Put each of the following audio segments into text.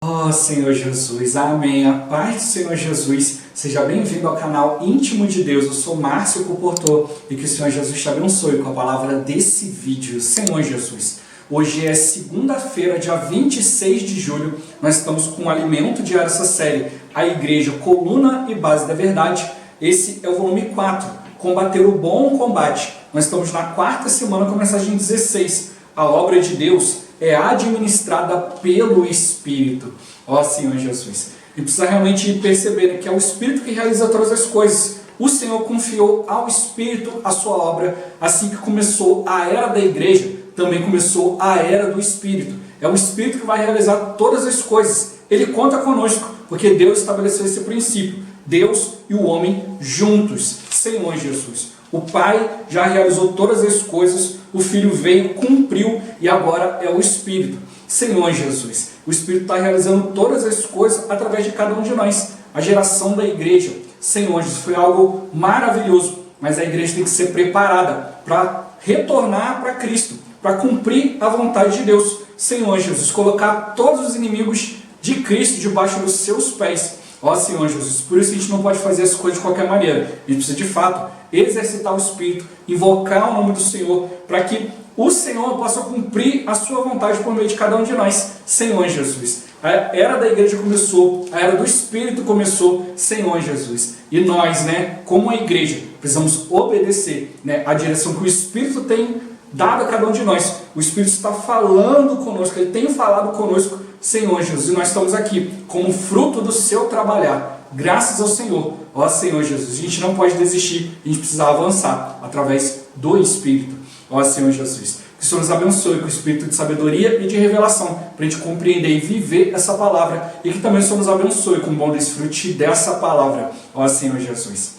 Oh Senhor Jesus, amém. A paz do Senhor Jesus, seja bem-vindo ao canal Íntimo de Deus. Eu sou Márcio Comportor e que o Senhor Jesus te abençoe com a palavra desse vídeo. Senhor Jesus, hoje é segunda-feira, dia 26 de julho, nós estamos com o alimento diário dessa série, A Igreja, Coluna e Base da Verdade. Esse é o volume 4, Combater o Bom Combate. Nós estamos na quarta semana com a mensagem 16, a obra de Deus é administrada pelo Espírito. Ó Senhor Jesus. E precisa realmente perceber que é o Espírito que realiza todas as coisas. O Senhor confiou ao Espírito a sua obra. Assim que começou a era da igreja, também começou a era do Espírito. É o Espírito que vai realizar todas as coisas. Ele conta conosco, porque Deus estabeleceu esse princípio. Deus e o homem juntos. Senhor Jesus. O Pai já realizou todas as coisas, o Filho veio, cumpriu e agora é o Espírito. Senhor Jesus, o Espírito está realizando todas as coisas através de cada um de nós. A geração da igreja, Senhor Jesus, foi algo maravilhoso, mas a igreja tem que ser preparada para retornar para Cristo, para cumprir a vontade de Deus. Senhor Jesus, colocar todos os inimigos de Cristo debaixo dos seus pés. Ó Senhor Jesus, por isso a gente não pode fazer as coisas de qualquer maneira. A gente precisa de fato exercitar o Espírito, invocar o nome do Senhor, para que o Senhor possa cumprir a sua vontade por meio de cada um de nós. Senhor Jesus, a era da igreja começou, a era do Espírito começou, Senhor Jesus. E nós, como a igreja, precisamos obedecer a direção que o Espírito tem dado a cada um de nós. O Espírito está falando conosco, Ele tem falado conosco, Senhor Jesus, e nós estamos aqui como fruto do seu trabalhar. Graças ao Senhor, ó Senhor Jesus, a gente não pode desistir, a gente precisa avançar através do Espírito, ó Senhor Jesus. Que o Senhor nos abençoe com o Espírito de sabedoria e de revelação, para a gente compreender e viver essa palavra, e que também o Senhor nos abençoe com o bom desfrute dessa palavra, ó Senhor Jesus.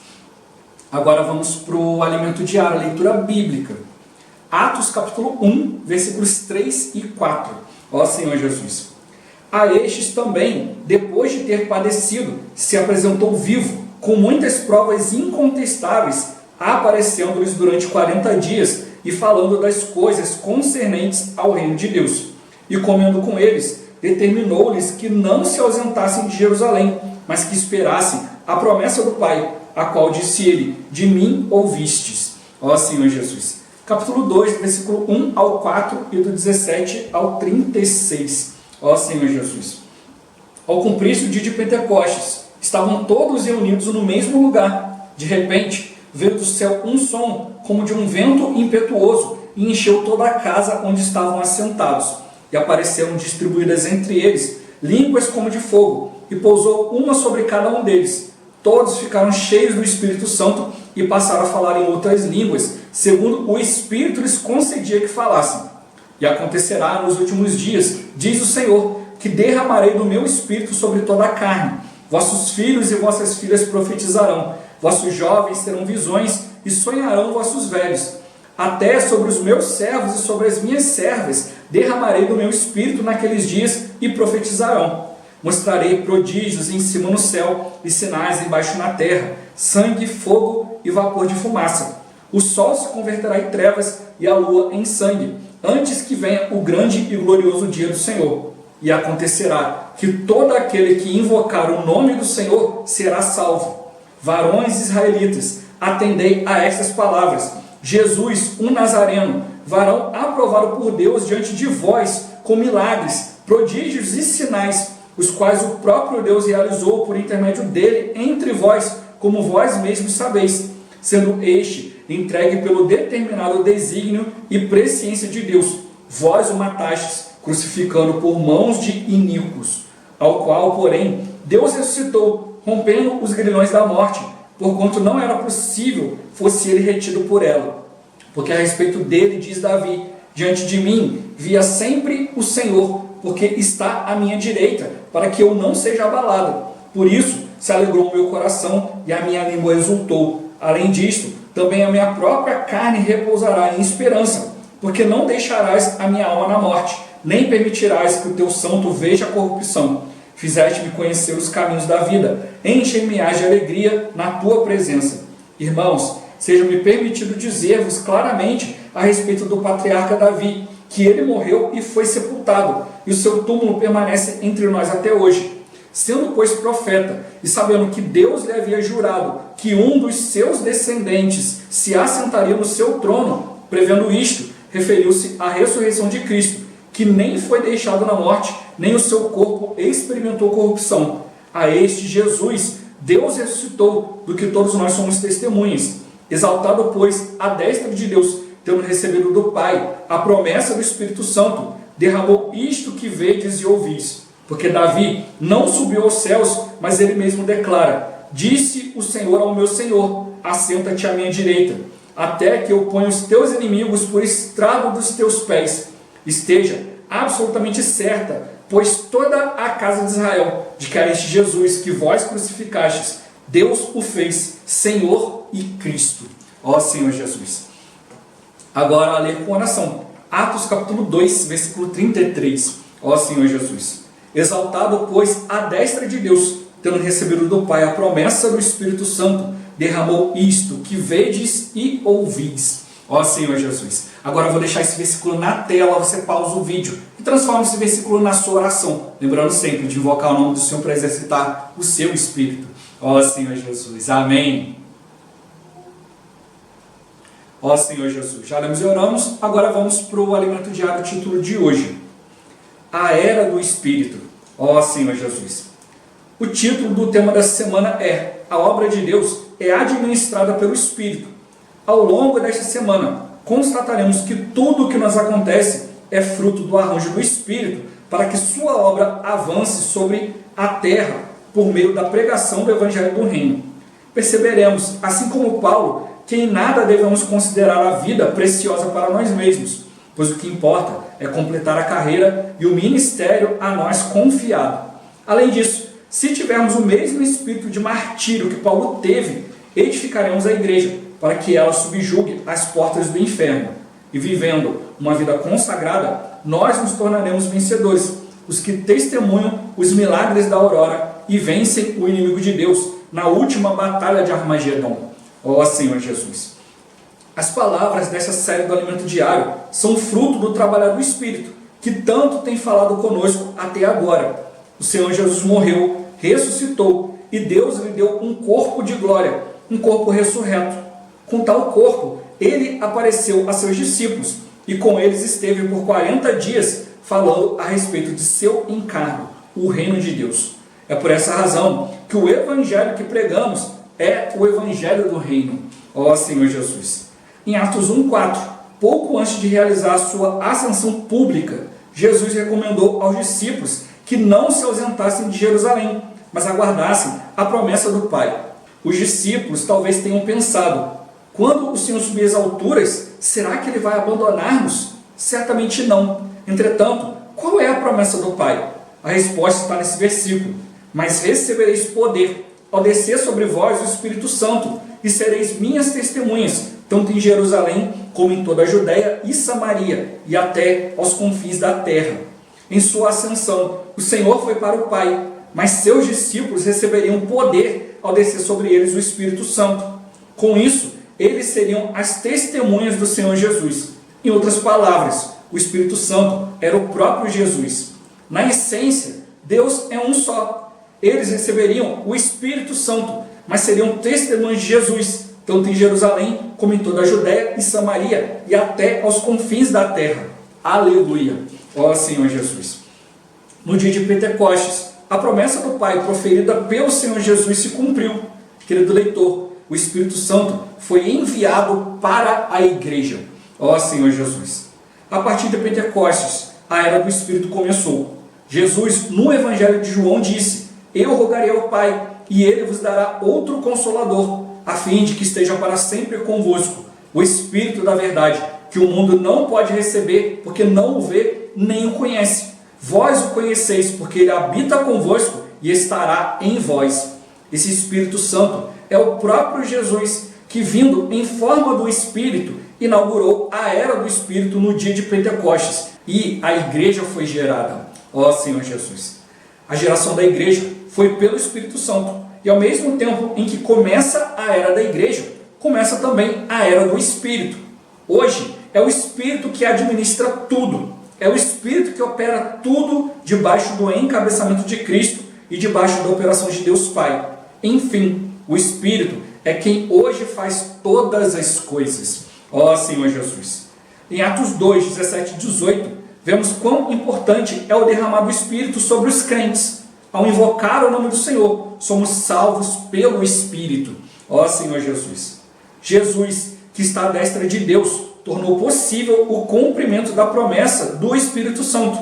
Agora vamos para o alimento diário, a leitura bíblica. Atos capítulo 1, versículos 3 e 4, ó Senhor Jesus. A estes também, depois de ter padecido, se apresentou vivo, com muitas provas incontestáveis, aparecendo-lhes durante 40 dias e falando das coisas concernentes ao reino de Deus. E comendo com eles, determinou-lhes que não se ausentassem de Jerusalém, mas que esperassem a promessa do Pai, a qual disse ele: de mim ouvistes. Ó Senhor Jesus. Capítulo 2, versículo 1 ao 4 e do 17 ao 36. Ó Senhor Jesus. Ao cumprir-se o dia de Pentecostes, estavam todos reunidos no mesmo lugar. De repente, veio do céu um som, como de um vento impetuoso, e encheu toda a casa onde estavam assentados. E apareceram distribuídas entre eles línguas como de fogo, e pousou uma sobre cada um deles. Todos ficaram cheios do Espírito Santo e passaram a falar em outras línguas, segundo o Espírito lhes concedia que falassem. E acontecerá nos últimos dias, diz o Senhor, que derramarei do meu Espírito sobre toda a carne. Vossos filhos e vossas filhas profetizarão, vossos jovens terão visões e sonharão vossos velhos. Até sobre os meus servos e sobre as minhas servas derramarei do meu Espírito naqueles dias e profetizarão. Mostrarei prodígios em cima no céu e sinais embaixo na terra, sangue, fogo e vapor de fumaça. O sol se converterá em trevas e a lua em sangue, antes que venha o grande e glorioso dia do Senhor. E acontecerá que todo aquele que invocar o nome do Senhor será salvo. Varões israelitas, atendei a estas palavras. Jesus, um nazareno, varão aprovado por Deus diante de vós, com milagres, prodígios e sinais, os quais o próprio Deus realizou por intermédio dele entre vós, como vós mesmos sabeis, sendo este entregue pelo determinado desígnio e presciência de Deus. Vós o matastes, crucificando por mãos de iníquos, ao qual, porém, Deus ressuscitou, rompendo os grilhões da morte, porquanto não era possível fosse ele retido por ela. Porque a respeito dele diz Davi: diante de mim via sempre o Senhor, porque está à minha direita, para que eu não seja abalado. Por isso se alegrou o meu coração e a minha língua exultou. Além disto, também a minha própria carne repousará em esperança, porque não deixarás a minha alma na morte, nem permitirás que o teu santo veja a corrupção. Fizeste-me conhecer os caminhos da vida, enche-me-ás de alegria na tua presença. Irmãos, seja-me permitido dizer-vos claramente a respeito do patriarca Davi, que ele morreu e foi sepultado, e o seu túmulo permanece entre nós até hoje. Sendo, pois, profeta, e sabendo que Deus lhe havia jurado que um dos seus descendentes se assentaria no seu trono, prevendo isto, referiu-se à ressurreição de Cristo, que nem foi deixado na morte, nem o seu corpo experimentou corrupção. A este Jesus, Deus ressuscitou, do que todos nós somos testemunhas. Exaltado, pois, à destra de Deus, tendo recebido do Pai a promessa do Espírito Santo, derramou isto que vedes e ouvis. Porque Davi não subiu aos céus, mas ele mesmo declara: disse o Senhor ao meu Senhor, assenta-te à minha direita, até que eu ponha os teus inimigos por estrado dos teus pés. Esteja absolutamente certa, pois toda a casa de Israel, de que a este Jesus que vós crucificastes, Deus o fez Senhor e Cristo. Ó Senhor Jesus. Agora a ler com oração. Atos capítulo 2, versículo 33. Ó Senhor Jesus. Exaltado, pois, à destra de Deus, tendo recebido do Pai a promessa do Espírito Santo, derramou isto que vedes e ouvis. Ó Senhor Jesus. Agora eu vou deixar esse versículo na tela, você pausa o vídeo e transforma esse versículo na sua oração. Lembrando sempre de invocar o nome do Senhor para exercitar o seu Espírito. Ó Senhor Jesus. Amém. Ó Senhor Jesus. Já lemos e oramos, agora vamos para o alimento diário, o título de hoje. A era do Espírito. Ó Senhor Jesus. O título do tema dessa semana é: a obra de Deus é administrada pelo Espírito. Ao longo desta semana, constataremos que tudo o que nos acontece é fruto do arranjo do Espírito para que sua obra avance sobre a terra por meio da pregação do Evangelho do Reino. Perceberemos, assim como Paulo, que em nada devemos considerar a vida preciosa para nós mesmos, pois o que importa é completar a carreira e o ministério a nós confiado. Além disso, se tivermos o mesmo espírito de martírio que Paulo teve, edificaremos a igreja para que ela subjugue as portas do inferno. E vivendo uma vida consagrada, nós nos tornaremos vencedores, os que testemunham os milagres da aurora e vencem o inimigo de Deus na última batalha de Armagedon. Ó Senhor Jesus. As palavras dessa série do Alimento Diário são fruto do trabalho do Espírito, que tanto tem falado conosco até agora. O Senhor Jesus morreu, ressuscitou, e Deus lhe deu um corpo de glória, um corpo ressurreto. Com tal corpo, ele apareceu a seus discípulos, e com eles esteve por 40 dias, falando a respeito de seu encargo, o reino de Deus. É por essa razão que o evangelho que pregamos é o evangelho do reino. Ó Senhor Jesus. Em Atos 1:4, pouco antes de realizar a sua ascensão pública, Jesus recomendou aos discípulos que não se ausentassem de Jerusalém, mas aguardassem a promessa do Pai. Os discípulos talvez tenham pensado: quando o Senhor subir às alturas, será que Ele vai abandonar-nos? Certamente não. Entretanto, qual é a promessa do Pai? A resposta está nesse versículo: mas recebereis poder ao descer sobre vós o Espírito Santo, e sereis minhas testemunhas, tanto em Jerusalém como em toda a Judéia e Samaria, e até aos confins da terra. Em sua ascensão, o Senhor foi para o Pai, mas seus discípulos receberiam poder ao descer sobre eles o Espírito Santo. Com isso, eles seriam as testemunhas do Senhor Jesus. Em outras palavras, o Espírito Santo era o próprio Jesus. Na essência, Deus é um só. Eles receberiam o Espírito Santo, mas seriam testemunhas de Jesus, tanto em Jerusalém como em toda a Judéia e Samaria, e até aos confins da terra. Aleluia! Ó Senhor Jesus. No dia de Pentecostes, a promessa do Pai proferida pelo Senhor Jesus se cumpriu. Querido leitor, o Espírito Santo foi enviado para a igreja. Ó Senhor Jesus. A partir de Pentecostes, a era do Espírito começou. Jesus, no Evangelho de João, disse: eu rogarei ao Pai, e Ele vos dará outro Consolador, a fim de que esteja para sempre convosco, o Espírito da verdade, que o mundo não pode receber, porque não o vê nem o conhece. Vós o conheceis, porque Ele habita convosco e estará em vós. Esse Espírito Santo é o próprio Jesus, que, vindo em forma do Espírito, inaugurou a era do Espírito no dia de Pentecostes, e a igreja foi gerada. Ó Senhor Jesus. A geração da igreja foi pelo Espírito Santo, e ao mesmo tempo em que começa a era da igreja, começa também a era do Espírito. Hoje é o Espírito que administra tudo. É o Espírito que opera tudo debaixo do encabeçamento de Cristo e debaixo da operação de Deus Pai. Enfim, o Espírito é quem hoje faz todas as coisas. Ó Senhor Jesus. Em Atos 2, 17 e 18, vemos quão importante é o derramar do Espírito sobre os crentes. Ao invocar o nome do Senhor, somos salvos pelo Espírito. Ó Senhor Jesus. Jesus, que está à destra de Deus, tornou possível o cumprimento da promessa do Espírito Santo.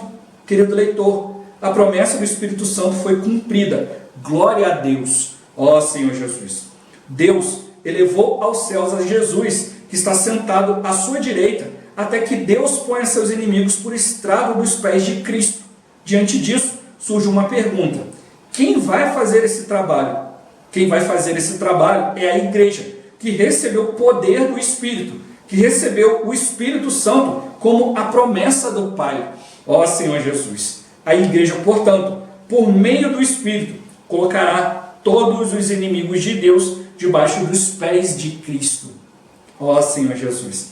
Querido leitor, a promessa do Espírito Santo foi cumprida. Glória a Deus. Ó Senhor Jesus. Deus elevou aos céus a Jesus, que está sentado à sua direita, até que Deus ponha seus inimigos por estrado dos pés de Cristo. Diante disso, surge uma pergunta: quem vai fazer esse trabalho? Quem vai fazer esse trabalho é a igreja, que recebeu o poder do Espírito, que recebeu o Espírito Santo como a promessa do Pai. Ó Senhor Jesus. A igreja, portanto, por meio do Espírito, colocará todos os inimigos de Deus debaixo dos pés de Cristo. Ó Senhor Jesus.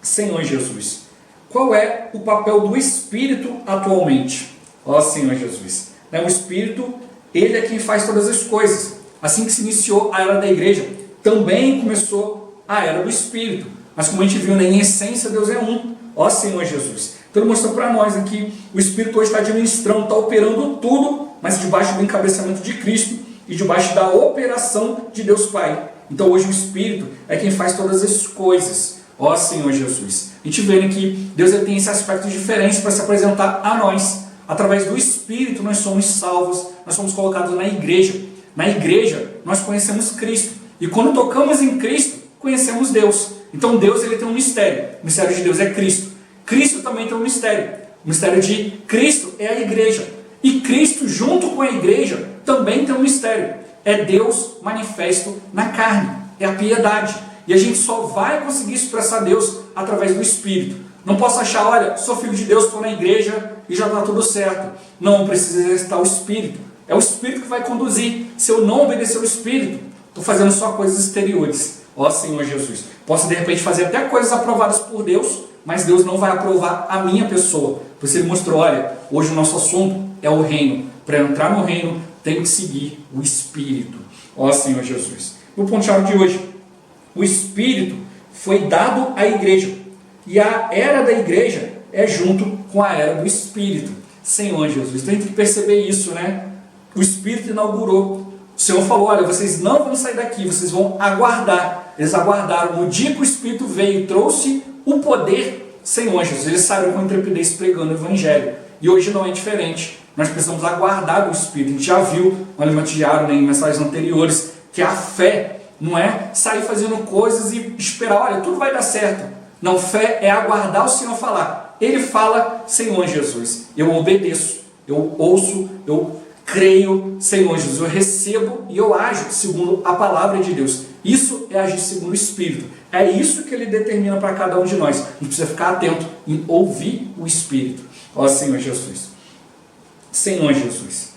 Senhor Jesus, qual é o papel do Espírito atualmente? Ó Senhor Jesus. O Espírito, ele é quem faz todas as coisas. Assim que se iniciou a era da igreja, também começou a era do Espírito. Mas como a gente viu, em essência, Deus é um. Ó Senhor Jesus. Então ele mostrou para nós aqui, o Espírito hoje está administrando, está operando tudo, mas debaixo do encabeçamento de Cristo e debaixo da operação de Deus Pai. Então hoje o Espírito é quem faz todas as coisas. Ó Senhor Jesus. A gente vê que Deus tem esse aspecto diferente para se apresentar a nós. Através do Espírito nós somos salvos, nós somos colocados na igreja. Na igreja nós conhecemos Cristo. E quando tocamos em Cristo, conhecemos Deus. Então Deus, ele tem um mistério. O mistério de Deus é Cristo. Cristo também tem um mistério. O mistério de Cristo é a igreja. E Cristo, junto com a igreja, também tem um mistério. É Deus manifesto na carne. É a piedade. E a gente só vai conseguir expressar Deus através do Espírito. Não posso achar, olha, sou filho de Deus, estou na igreja e já está tudo certo. Não, precisa exercitar o Espírito. É o Espírito que vai conduzir. Se eu não obedecer o Espírito, estou fazendo só coisas exteriores. Ó Senhor Jesus. Posso de repente fazer até coisas aprovadas por Deus, mas Deus não vai aprovar a minha pessoa. Por isso ele mostrou, olha, hoje o nosso assunto é o reino. Para entrar no reino, tem que seguir o Espírito. Ó Senhor Jesus. O ponto-chave de hoje: o Espírito foi dado à igreja. E a era da igreja é junto com a era do Espírito. Senhor Jesus. Então a gente tem que perceber isso, né? O Espírito inaugurou. O Senhor falou, olha, vocês não vão sair daqui, vocês vão aguardar. Eles aguardaram. No dia que o Espírito veio e trouxe o poder, Senhor Jesus, eles saíram com intrepidez pregando o Evangelho. E hoje não é diferente. Nós precisamos aguardar o Espírito. A gente já viu no alimento diário, em mensagens anteriores, que a fé não é sair fazendo coisas e esperar, olha, tudo vai dar certo. Não, fé é aguardar o Senhor falar. Ele fala, Senhor Jesus, eu obedeço, eu ouço, eu creio, Senhor Jesus, eu recebo e eu ajo segundo a palavra de Deus. Isso é agir segundo o Espírito. É isso que ele determina para cada um de nós. A gente precisa ficar atento em ouvir o Espírito. Ó Senhor Jesus. Senhor Jesus.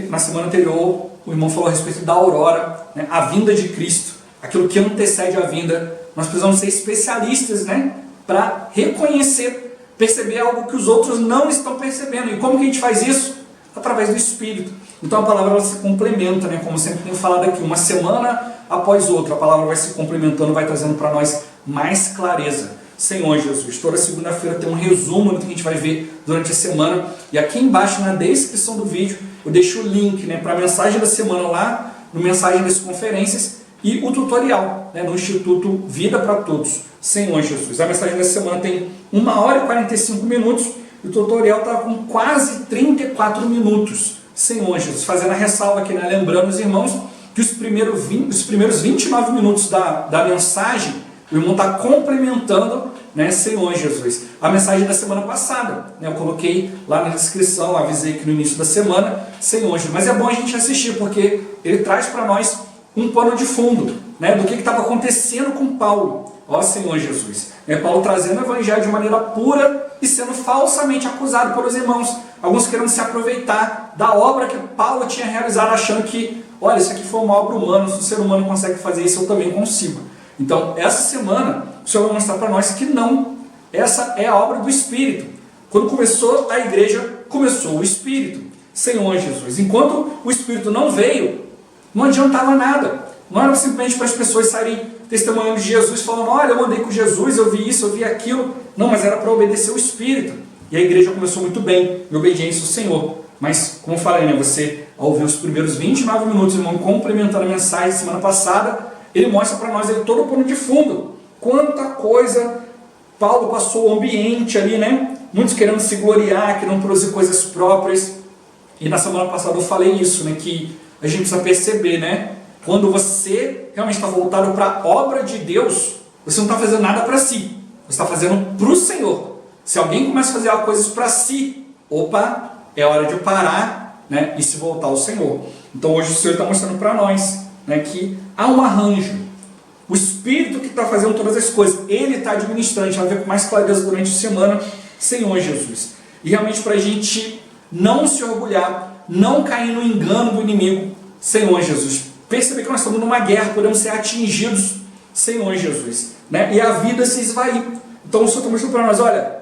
Na semana anterior, o irmão falou a respeito da aurora, né, a vinda de Cristo, aquilo que antecede a vinda. Nós precisamos ser especialistas, né, para reconhecer, perceber algo que os outros não estão percebendo. E como que a gente faz isso? Através do Espírito. Então a palavra ela se complementa, né, como sempre tenho falado aqui, uma semana após outra, a palavra vai se complementando, vai trazendo para nós mais clareza. Senhor Jesus, toda segunda-feira tem um resumo do que a gente vai ver durante a semana. E aqui embaixo na descrição do vídeo eu deixo o link, né, para a mensagem da semana lá, no Mensagem das Conferências, e o tutorial, né, no Instituto Vida para Todos. Senhor Jesus. A mensagem da semana tem 1 hora e 45 minutos. E o tutorial está com quase 34 minutos. Senhor Jesus. Fazendo a ressalva aqui, né, lembrando os irmãos que os primeiros 29 minutos da mensagem, o irmão está complementando, né, Senhor Jesus, a mensagem da semana passada. Né, eu coloquei lá na descrição, avisei aqui no início da semana, Senhor Jesus. Mas é bom a gente assistir, porque ele traz para nós um pano de fundo, né, do que estava acontecendo com Paulo. Ó Senhor Jesus. Paulo trazendo o Evangelho de maneira pura e sendo falsamente acusado pelos irmãos. Alguns querendo se aproveitar da obra que Paulo tinha realizado, achando que, olha, isso aqui foi uma obra humana, se o ser humano consegue fazer isso, eu também consigo. Então, essa semana, o Senhor vai mostrar para nós que não. Essa é a obra do Espírito. Quando começou a igreja, começou o Espírito. Senhor Jesus. Enquanto o Espírito não veio, não adiantava nada. Não era simplesmente para as pessoas saírem testemunhando de Jesus, falando, olha, eu andei com Jesus, eu vi isso, eu vi aquilo. Não, mas era para obedecer o Espírito. E a igreja começou muito bem, em obediência ao Senhor. Mas, como eu falei, né, você, ao ouvir os primeiros 29 minutos, irmão, complementando a mensagem semana passada, ele mostra para nós ele, todo o pano de fundo. Quanta coisa Paulo passou o ambiente ali, né? Muitos querendo se gloriar, querendo produzir coisas próprias. E na semana passada eu falei isso, né? Que a gente precisa perceber, né? Quando você realmente está voltado para a obra de Deus, você não está fazendo nada para si. Você está fazendo para o Senhor. Se alguém começa a fazer coisas para si, opa, é hora de parar, né? E se voltar ao Senhor. Então hoje o Senhor está mostrando para nós, né? Que há um arranjo. O Espírito que está fazendo todas as coisas, Ele está administrando. A gente vai ver com mais clareza durante a semana, Senhor Jesus. E realmente para a gente não se orgulhar, não cair no engano do inimigo, Senhor Jesus. Perceber que nós estamos numa guerra, podemos ser atingidos, Senhor Jesus. Né? E a vida se esvair. Então o Senhor está mostrando para nós, olha,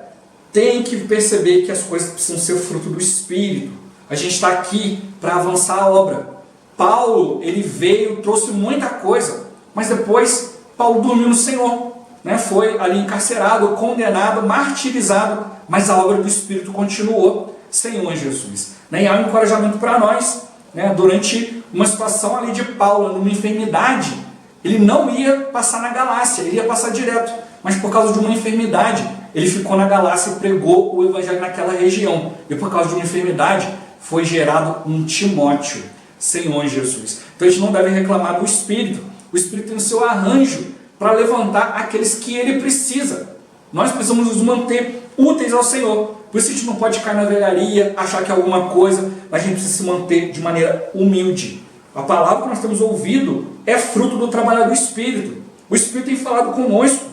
tem que perceber que as coisas precisam ser fruto do Espírito. A gente está aqui para avançar a obra. Paulo, ele veio, trouxe muita coisa, mas depois Paulo dormiu no Senhor. Né? Foi ali encarcerado, condenado, martirizado, mas a obra do Espírito continuou. Senhor Jesus. Né? E há um encorajamento para nós, né? Durante uma situação ali de Paulo, numa enfermidade, ele não ia passar na Galácia, ele ia passar direto, mas por causa de uma enfermidade, ele ficou na Galácia e pregou o Evangelho naquela região, e por causa de uma enfermidade, foi gerado um Timóteo, Senhor Jesus. Então a gente não deve reclamar do Espírito, o Espírito tem o seu arranjo para levantar aqueles que ele precisa. Nós precisamos nos manter úteis ao Senhor. Por isso a gente não pode cair na velharia, achar que é alguma coisa, mas a gente precisa se manter de maneira humilde. A palavra que nós temos ouvido é fruto do trabalho do Espírito. O Espírito tem falado conosco.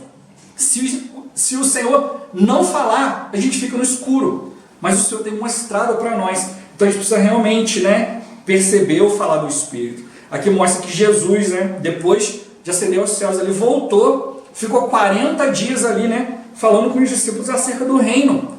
Se o Senhor não falar, a gente fica no escuro. Mas o Senhor tem mostrado para nós. Então a gente precisa realmente, né, perceber ou falar do Espírito. Aqui mostra que Jesus, né, depois de ascender aos céus, ele voltou, ficou 40 dias ali, né, falando com os discípulos acerca do reino.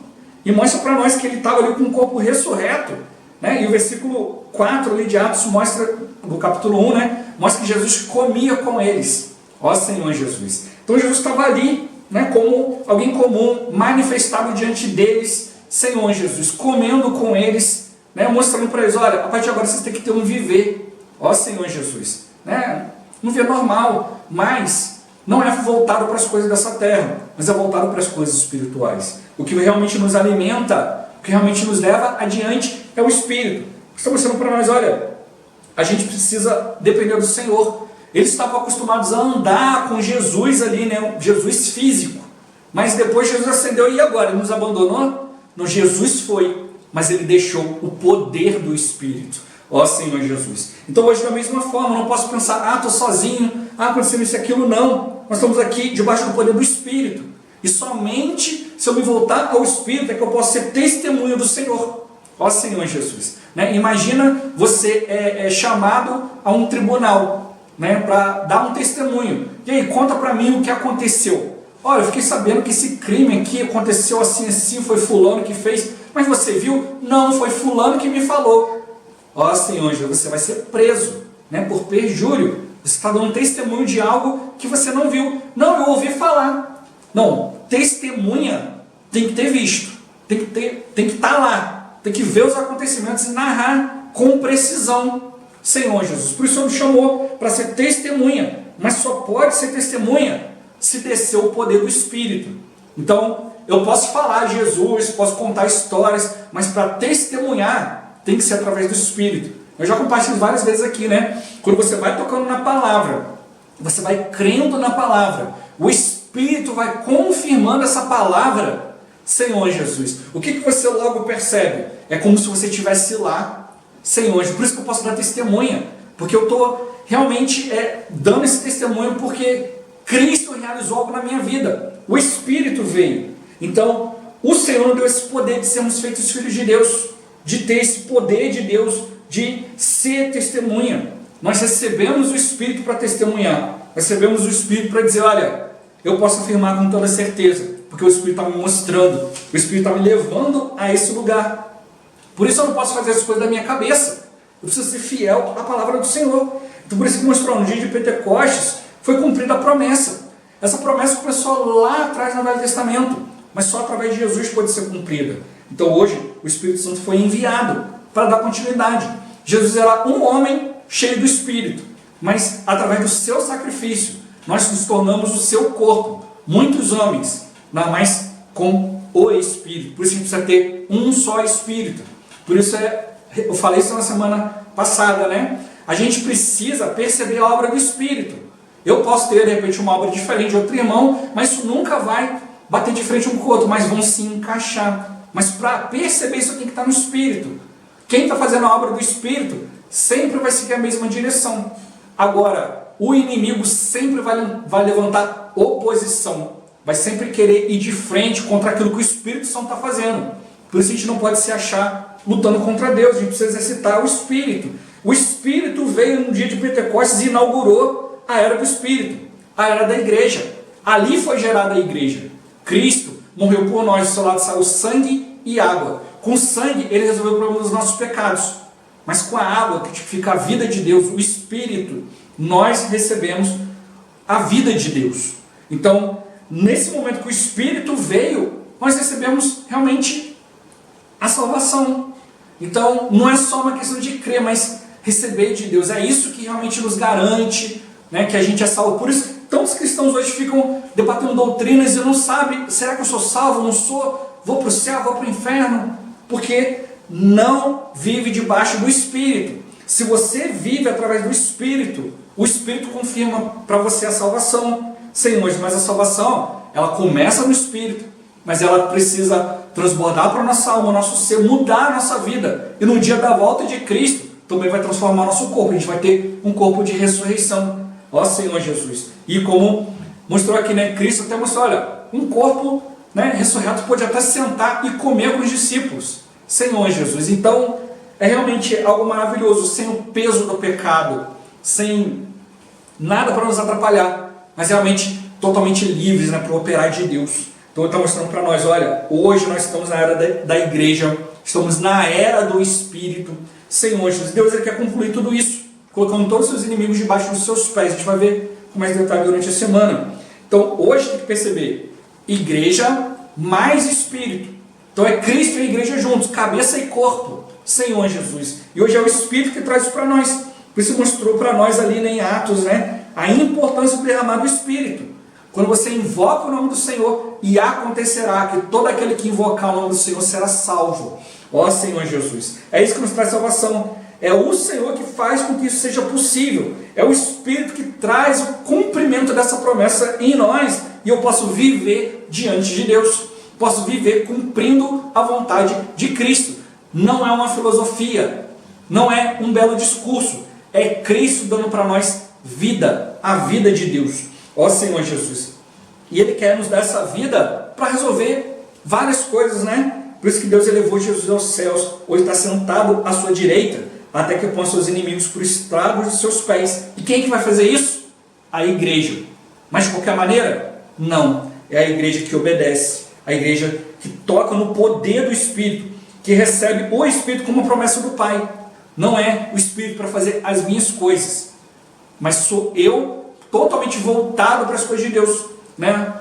E mostra para nós que ele estava ali com o corpo ressurreto. Né? E o versículo 4 ali de Atos mostra, do capítulo 1, né, mostra que Jesus comia com eles. Ó Senhor Jesus. Então Jesus estava ali, né, como alguém comum, manifestado diante deles, Senhor Jesus, comendo com eles, né, mostrando para eles, olha, a partir de agora vocês têm que ter um viver. Ó Senhor Jesus. Né? Um viver normal, mas não é voltado para as coisas dessa terra, mas é voltado para as coisas espirituais. O que realmente nos alimenta, o que realmente nos leva adiante é o Espírito. Está mostrando para nós, olha, a gente precisa depender do Senhor. Eles estavam acostumados a andar com Jesus ali, né? Jesus físico. Mas depois Jesus ascendeu e agora? Ele nos abandonou? Não, Jesus foi, mas ele deixou o poder do Espírito. Ó Senhor Jesus. Então hoje da mesma forma, eu não posso pensar, estou sozinho, aconteceu isso e aquilo, não. Nós estamos aqui debaixo do poder do Espírito. E somente se eu me voltar ao Espírito é que eu posso ser testemunha do Senhor. Ó Senhor Jesus. Né? Imagina você é chamado a um tribunal, né, para dar um testemunho. E aí, conta para mim o que aconteceu. Olha, eu fiquei sabendo que esse crime aqui aconteceu assim, foi fulano que fez. Mas você viu? Não, foi fulano que me falou. Ó Senhor Jesus, você vai ser preso, né, por perjúrio. Você está dando testemunho de algo que você não viu. Não, eu ouvi falar. Não, testemunha tem que ter visto. Tem que estar lá. Tem que ver os acontecimentos e narrar com precisão. Senhor Jesus, por isso o Senhor me chamou para ser testemunha. Mas só pode ser testemunha se descer o poder do Espírito. Então, eu posso falar de Jesus, posso contar histórias, mas para testemunhar tem que ser através do Espírito. Eu já compartilhei várias vezes aqui, né? Quando você vai tocando na palavra, você vai crendo na palavra, o Espírito vai confirmando essa palavra, Senhor Jesus. O que você logo percebe? É como se você estivesse lá, Senhor Jesus. Por isso que eu posso dar testemunha, porque eu estou realmente dando esse testemunho porque Cristo realizou algo na minha vida. O Espírito veio. Então, o Senhor deu esse poder de sermos feitos filhos de Deus, de ter esse poder de Deus, de ser testemunha. Nós recebemos o Espírito para testemunhar. Recebemos o Espírito para dizer, olha, eu posso afirmar com toda certeza, porque o Espírito está me mostrando, o Espírito está me levando a esse lugar. Por isso eu não posso fazer as coisas da minha cabeça, eu preciso ser fiel à palavra do Senhor. Então por isso que mostrou, no dia de Pentecostes, foi cumprida a promessa. Essa promessa começou lá atrás no Velho Testamento, mas só através de Jesus pode ser cumprida. Então hoje o Espírito Santo foi enviado para dar continuidade. Jesus era um homem cheio do Espírito, mas através do seu sacrifício, nós nos tornamos o seu corpo. Muitos homens, mas com o Espírito. Por isso a gente precisa ter um só Espírito. Por isso eu falei isso na semana passada, né? A gente precisa perceber a obra do Espírito. Eu posso ter, de repente, uma obra diferente de outro irmão, mas isso nunca vai bater de frente um com o outro, mas vão se encaixar. Mas para perceber isso tem que estar no Espírito. Quem está fazendo a obra do Espírito sempre vai seguir a mesma direção. Agora, o inimigo sempre vai levantar oposição. Vai sempre querer ir de frente contra aquilo que o Espírito Santo está fazendo. Por isso a gente não pode se achar lutando contra Deus. A gente precisa exercitar o Espírito. O Espírito veio no dia de Pentecostes e inaugurou a era do Espírito, a era da igreja. Ali foi gerada a igreja. Cristo morreu por nós, do seu lado saiu sangue e água. Com sangue ele resolveu o problema dos nossos pecados. Mas com a água, que tipifica a vida de Deus, o Espírito, nós recebemos a vida de Deus. Então, nesse momento que o Espírito veio, nós recebemos realmente a salvação. Então, não é só uma questão de crer, mas receber de Deus. É isso que realmente nos garante, né, que a gente é salvo. Por isso, tantos cristãos hoje ficam debatendo doutrinas e não sabem, será que eu sou salvo, não sou? Vou para o céu, vou para o inferno? Porque não vive debaixo do Espírito. Se você vive através do Espírito, o Espírito confirma para você a salvação. Senhor, mas a salvação, ela começa no Espírito, mas ela precisa transbordar para a nossa alma, o nosso ser, mudar a nossa vida. E no dia da volta de Cristo, também vai transformar o nosso corpo. A gente vai ter um corpo de ressurreição. Ó Senhor Jesus. E como mostrou aqui, né, Cristo até mostrou, olha, um corpo, né, ressurreto pode até sentar e comer com os discípulos. Senhor Jesus. Então, é realmente algo maravilhoso, sem o peso do pecado, sem nada para nos atrapalhar, mas realmente totalmente livres, né, para o operar de Deus. Então ele está mostrando para nós, olha, hoje nós estamos na era da igreja, estamos na era do Espírito. Senhor Jesus, Deus ele quer concluir tudo isso, colocando todos os seus inimigos debaixo dos seus pés. A gente vai ver com mais detalhe durante a semana. Então hoje tem que perceber, igreja mais Espírito. Então é Cristo e a igreja juntos, cabeça e corpo, Senhor Jesus. E hoje é o Espírito que traz isso para nós. Por isso mostrou para nós ali, né, em Atos, né, a importância do derramar do Espírito. Quando você invoca o nome do Senhor, e acontecerá que todo aquele que invocar o nome do Senhor será salvo. Ó Senhor Jesus. É isso que nos traz salvação. É o Senhor que faz com que isso seja possível. É o Espírito que traz o cumprimento dessa promessa em nós. E eu posso viver diante de Deus. Posso viver cumprindo a vontade de Cristo. Não é uma filosofia. Não é um belo discurso. É Cristo dando para nós vida. A vida de Deus. Ó Senhor Jesus. E Ele quer nos dar essa vida para resolver várias coisas, né? Por isso que Deus elevou Jesus aos céus. Hoje está sentado à sua direita, até que põe seus inimigos por estragos de seus pés. E quem é que vai fazer isso? A igreja. Mas de qualquer maneira? Não. É a igreja que obedece. A igreja que toca no poder do Espírito, que recebe o Espírito como uma promessa do Pai. Não é o Espírito para fazer as minhas coisas, mas sou eu totalmente voltado para as coisas de Deus, né?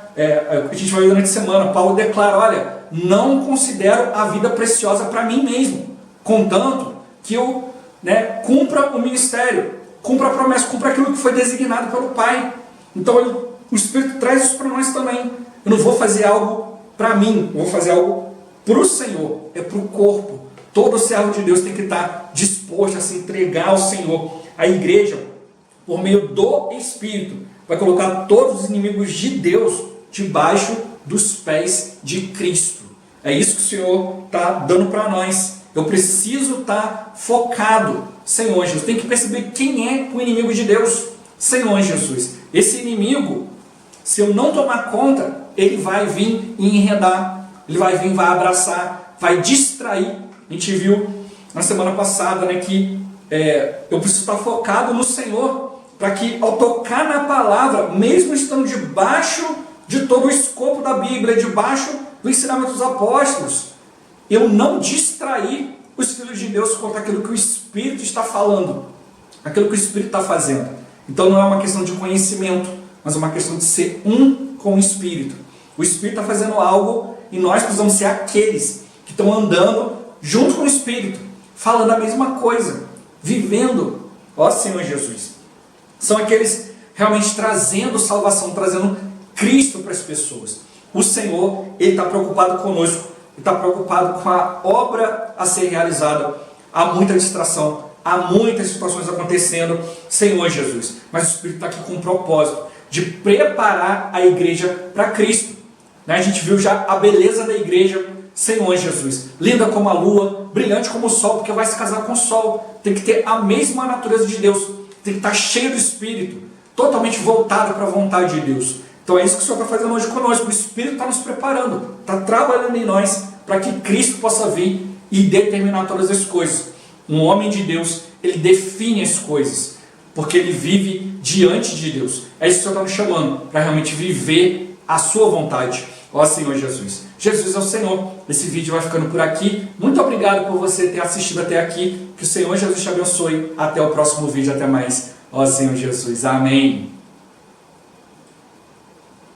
A gente vai ver durante a semana, Paulo declara, olha, não considero a vida preciosa para mim mesmo, contanto que eu, né, cumpra o ministério, cumpra a promessa, cumpra aquilo que foi designado pelo Pai. Então o Espírito traz isso para nós também. Eu não vou fazer algo para mim, eu vou fazer algo para o Senhor, é para o corpo. Todo servo de Deus tem que estar disposto a se entregar ao Senhor. A igreja, por meio do Espírito, vai colocar todos os inimigos de Deus debaixo dos pés de Cristo. É isso que o Senhor está dando para nós. Eu preciso estar focado. Senhor Jesus, tem que perceber quem é o inimigo de Deus. Senhor Jesus, esse inimigo, se eu não tomar conta, ele vai vir e enredar. Ele vai vir, vai abraçar, vai distrair. A gente viu na semana passada, né, que eu preciso estar focado no Senhor, para que ao tocar na palavra, mesmo estando debaixo de todo o escopo da Bíblia, debaixo do ensinamento dos apóstolos. Eu não distrair os filhos de Deus quanto aquilo que o Espírito está falando, aquilo que o Espírito está fazendo. Então não é uma questão de conhecimento, mas é uma questão de ser um com o Espírito. O Espírito está fazendo algo e nós precisamos ser aqueles que estão andando junto com o Espírito, falando a mesma coisa, vivendo, ó Senhor Jesus. São aqueles realmente trazendo salvação, trazendo Cristo para as pessoas. O Senhor, Ele está preocupado conosco, Ele está preocupado com a obra a ser realizada. Há muita distração, há muitas situações acontecendo, Senhor Jesus. Mas o Espírito está aqui com um propósito de preparar a igreja para Cristo. A gente viu já a beleza da igreja, Senhor Jesus. Linda como a lua, brilhante como o sol, porque vai se casar com o sol. Tem que ter a mesma natureza de Deus. Tem que estar cheio do Espírito, totalmente voltado para a vontade de Deus. Então é isso que o Senhor está fazendo hoje conosco. O Espírito está nos preparando, está trabalhando em nós para que Cristo possa vir e determinar todas as coisas. Um homem de Deus, ele define as coisas, porque ele vive diante de Deus. É isso que o Senhor está nos chamando, para realmente viver a sua vontade. Ó Senhor Jesus. Jesus é o Senhor. Esse vídeo vai ficando por aqui. Muito obrigado por você ter assistido até aqui. Que o Senhor Jesus te abençoe. Até o próximo vídeo. Até mais. Ó Senhor Jesus. Amém.